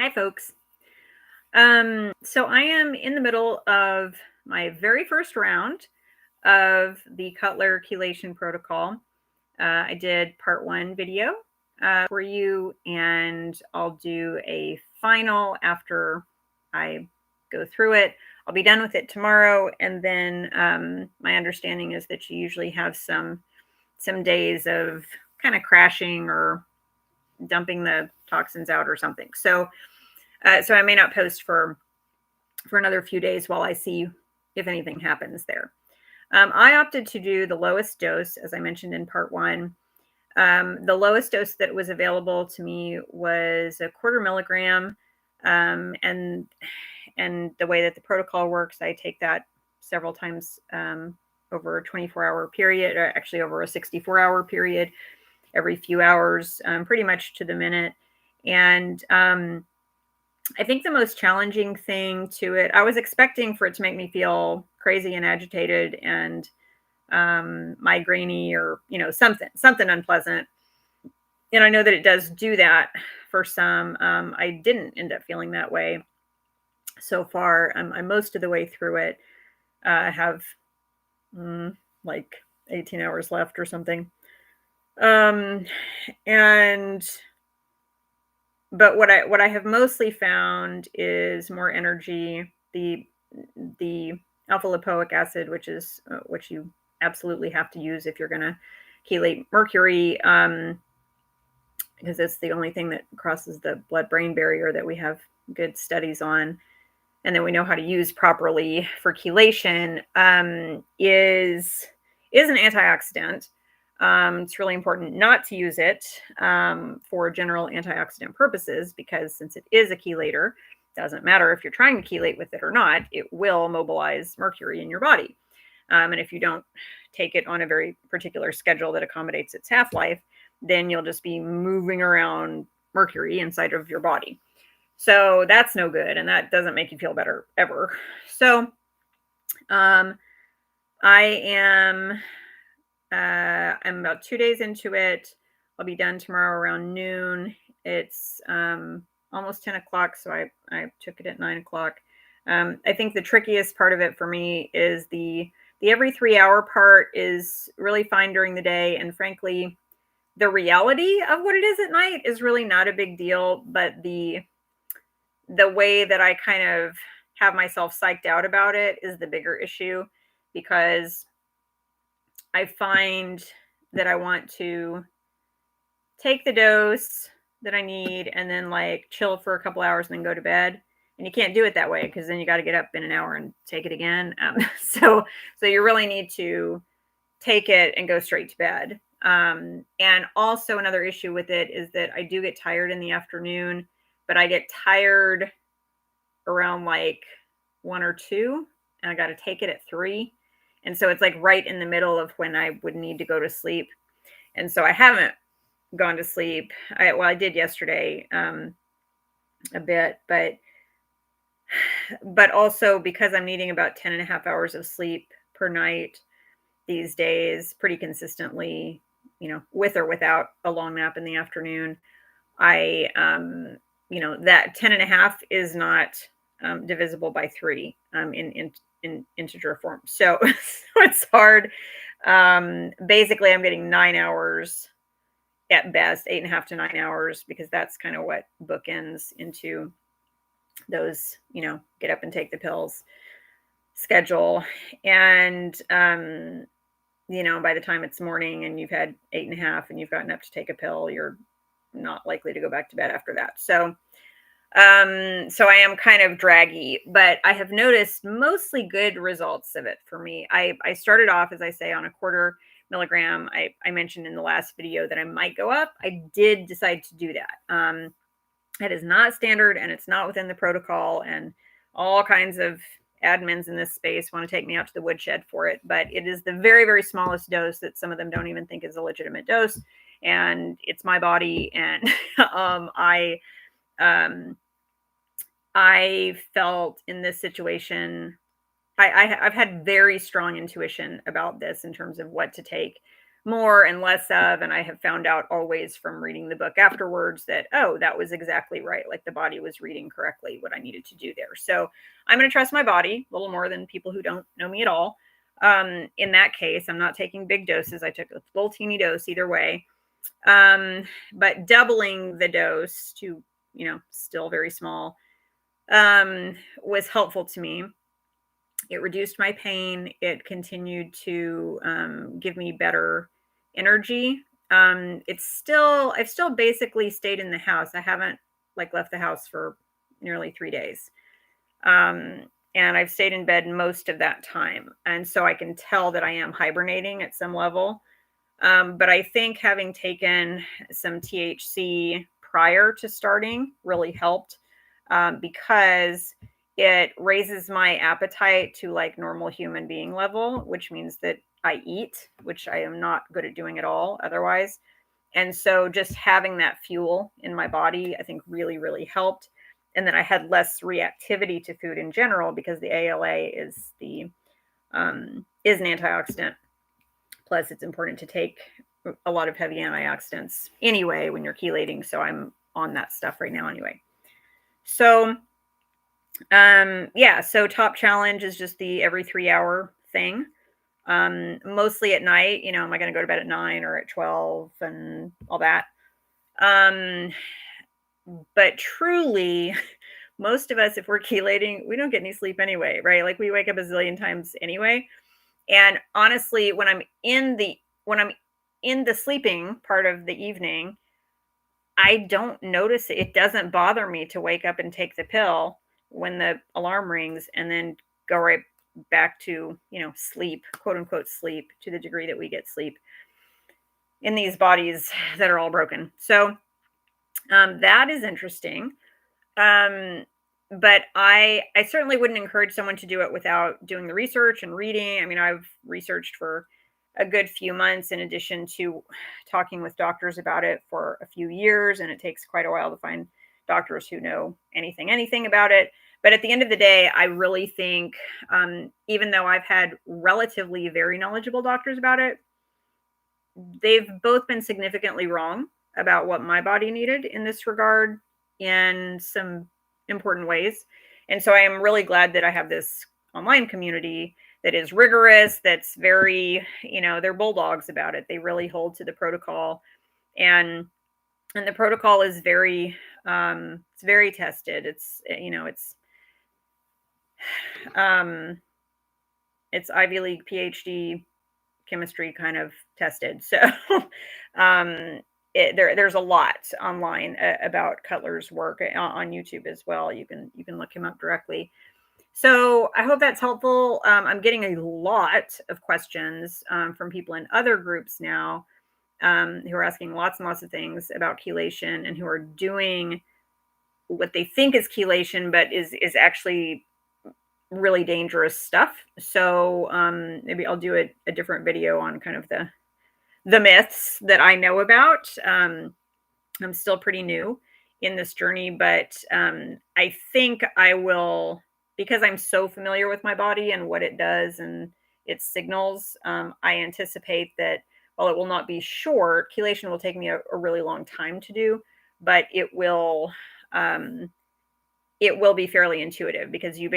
Hi, folks. So I am in the middle of my very first round of the Cutler Chelation Protocol. I did part 1 video for you, and I'll do a final after I go through it. I'll be done with it tomorrow, and then my understanding is that you usually have some days of kind of crashing or dumping the toxins out or something. So I may not post for another few days while I see if anything happens there. I opted to do the lowest dose, as I mentioned in part 1. The lowest dose that was available to me was 1/4 milligram, and the way that the protocol works, I take that several times over a 24-hour period, or actually over a 64-hour period, every few hours, pretty much to the minute. And I think the most challenging thing to it, I was expecting for it to make me feel crazy and agitated and migrainey, or something unpleasant. And I know that it does do that for some. I didn't end up feeling that way so far. I'm most of the way through it. I have like 18 hours left or something. But what I have mostly found is more energy. The alpha lipoic acid, which is which you absolutely have to use if you're going to chelate mercury, because it's the only thing that crosses the blood-brain barrier that we have good studies on, and that we know how to use properly for chelation, is an antioxidant. It's really important not to use it for general antioxidant purposes, because since it is a chelator, doesn't matter if you're trying to chelate with it or not, it will mobilize mercury in your body. And if you don't take it on a very particular schedule that accommodates its half-life, then you'll just be moving around mercury inside of your body. So that's no good, and that doesn't make you feel better ever. So I am I'm about 2 days into it. I'll be done tomorrow around noon. It's almost 10 o'clock, so I took it at 9 o'clock. I think the trickiest part of it for me is the every 3-hour part is really fine during the day, and frankly, the reality of what it is at night is really not a big deal, but the way that I kind of have myself psyched out about it is the bigger issue, because I find that I want to take the dose that I need and then like chill for a couple hours and then go to bed. And you can't do it that way, because then you got to get up in an hour and take it again. So you really need to take it and go straight to bed. And also another issue with it is that I do get tired in the afternoon, but I get tired around like 1 or 2, and I got to take it at 3. And so it's like right in the middle of when I would need to go to sleep. And so I haven't gone to sleep. I did yesterday a bit, but also because I'm needing about 10 and a half hours of sleep per night these days, pretty consistently, with or without a long nap in the afternoon, I, that 10 and a half is not divisible by 3 in integer form. So it's hard. Basically, I'm getting 9 hours at best, 8.5 to 9 hours, because that's kind of what bookends into those, get up and take the pills schedule. And, by the time it's morning and you've had 8.5 and you've gotten up to take a pill, you're not likely to go back to bed after that. So I am kind of draggy, but I have noticed mostly good results of it for me. I started off, as I say, on 1/4 milligram. I mentioned in the last video that I might go up. I did decide to do that. It is not standard, and it's not within the protocol, and all kinds of admins in this space want to take me out to the woodshed for it, but it is the very, very smallest dose that some of them don't even think is a legitimate dose, and it's my body. And I felt in this situation, I've had very strong intuition about this in terms of what to take more and less of. And I have found out always from reading the book afterwards that, oh, that was exactly right. Like the body was reading correctly what I needed to do there. So I'm going to trust my body a little more than people who don't know me at all. In that case, I'm not taking big doses. I took a little teeny dose either way. But doubling the dose to, still very small, was helpful to me. It reduced my pain. It continued to give me better energy. I've still basically stayed in the house. I haven't like left the house for nearly 3 days. And I've stayed in bed most of that time. And so I can tell that I am hibernating at some level. But I think having taken some THC prior to starting really helped, because it raises my appetite to like normal human being level, which means that I eat, which I am not good at doing at all otherwise. And so just having that fuel in my body, I think really, really helped. And then I had less reactivity to food in general because the ALA is an antioxidant. Plus, it's important to take a lot of heavy antioxidants anyway when you're chelating. So I'm on that stuff right now anyway. So, yeah. So top challenge is just the every 3 hour thing. Mostly at night. Am I going to go to bed at 9 or at 12 and all that? But truly, most of us, if we're chelating, we don't get any sleep anyway, right? Like we wake up a zillion times anyway. And honestly, when I'm in the sleeping part of the evening, I don't notice it. It doesn't bother me to wake up and take the pill when the alarm rings and then go right back to, sleep, quote unquote sleep, to the degree that we get sleep in these bodies that are all broken. So that is interesting. But I certainly wouldn't encourage someone to do it without doing the research and reading. I mean, I've researched for a good few months in addition to talking with doctors about it for a few years, and it takes quite a while to find doctors who know anything about it. But at the end of the day, I really think, even though I've had relatively very knowledgeable doctors about it, they've both been significantly wrong about what my body needed in this regard in some important ways. And so I am really glad that I have this online community that is rigorous, that's very, they're bulldogs about it. They really hold to the protocol, and the protocol is it's very tested. It's Ivy League PhD chemistry kind of tested. So there's a lot online about Cutler's work on YouTube as well. You can look him up directly. So I hope that's helpful. I'm getting a lot of questions from people in other groups now, who are asking lots and lots of things about chelation and who are doing what they think is chelation, but is actually really dangerous stuff. So maybe I'll do a different video on kind of the myths that I know about. I'm still pretty new in this journey, but I think I will, because I'm so familiar with my body and what it does and its signals. I anticipate that while it will not be short, chelation will take me a really long time to do, but it will be fairly intuitive, because you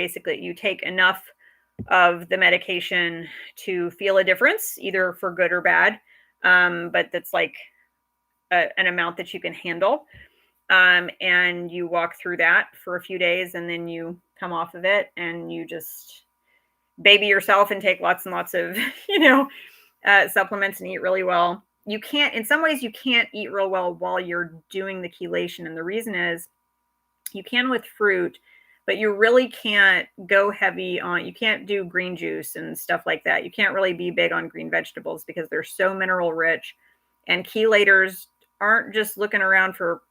take enough of the medication to feel a difference, either for good or bad. But that's like an amount that you can handle. And you walk through that for a few days, and then you come off of it and you just baby yourself and take lots and lots of, supplements and eat really well. In some ways, you can't eat real well while you're doing the chelation. And the reason is, you can with fruit, but you really can't go heavy on, you can't do green juice and stuff like that. You can't really be big on green vegetables because they're so mineral rich. And chelators aren't just looking around for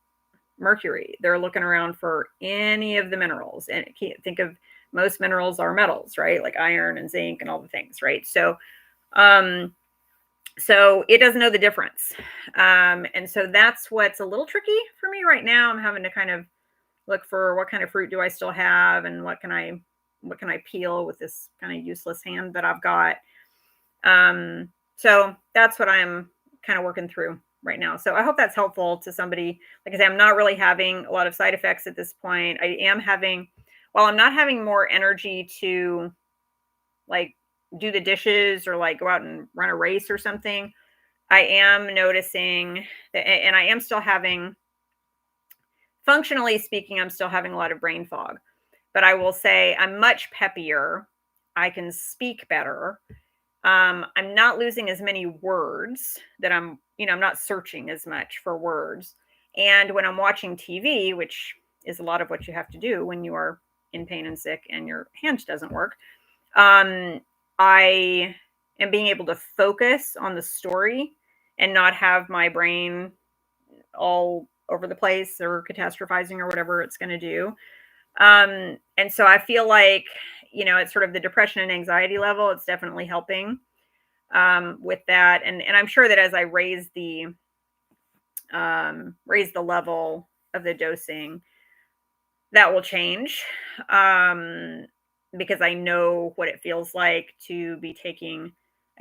mercury. They're looking around for any of the minerals. And think of most minerals are metals, right? Like iron and zinc and all the things, right? So it doesn't know the difference. And so that's what's a little tricky for me right now. I'm having to kind of look for what kind of fruit do I still have, and what can I peel with this kind of useless hand that I've got. So So that's what I'm kind of working through right now. So I hope that's helpful to somebody. Like I say, I'm not really having a lot of side effects at this point. I am having, while I'm not having more energy to like do the dishes or like go out and run a race or something, I am noticing that, and I am still having, functionally speaking, I'm still having a lot of brain fog. But I will say I'm much peppier. I can speak better. I'm not losing as many words that I'm not searching as much for words. And when I'm watching TV, which is a lot of what you have to do when you are in pain and sick and your hand doesn't work, um, I am being able to focus on the story and not have my brain all over the place or catastrophizing or whatever it's going to do. And so I feel like, it's sort of the depression and anxiety level. It's definitely helping with that. And I'm sure that as I raise the level of the dosing, that will change. Because I know what it feels like to be taking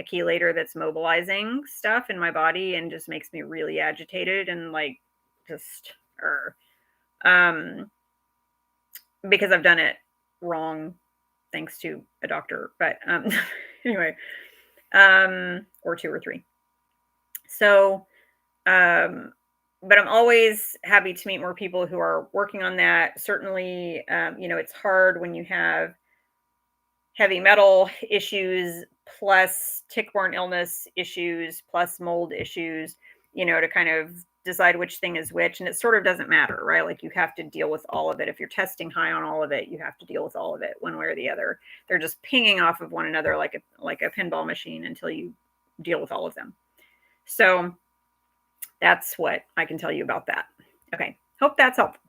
a chelator that's mobilizing stuff in my body and just makes me really agitated and like just um because I've done it wrong thanks to a doctor. But anyway, or two or three. So but I'm always happy to meet more people who are working on that. Certainly, it's hard when you have heavy metal issues plus tick-borne illness issues plus mold issues, to kind of decide which thing is which. And it sort of doesn't matter, right? Like you have to deal with all of it. If you're testing high on all of it, you have to deal with all of it one way or the other. They're just pinging off of one another like a pinball machine until you deal with all of them. So that's what I can tell you about that. Okay. Hope that's helpful.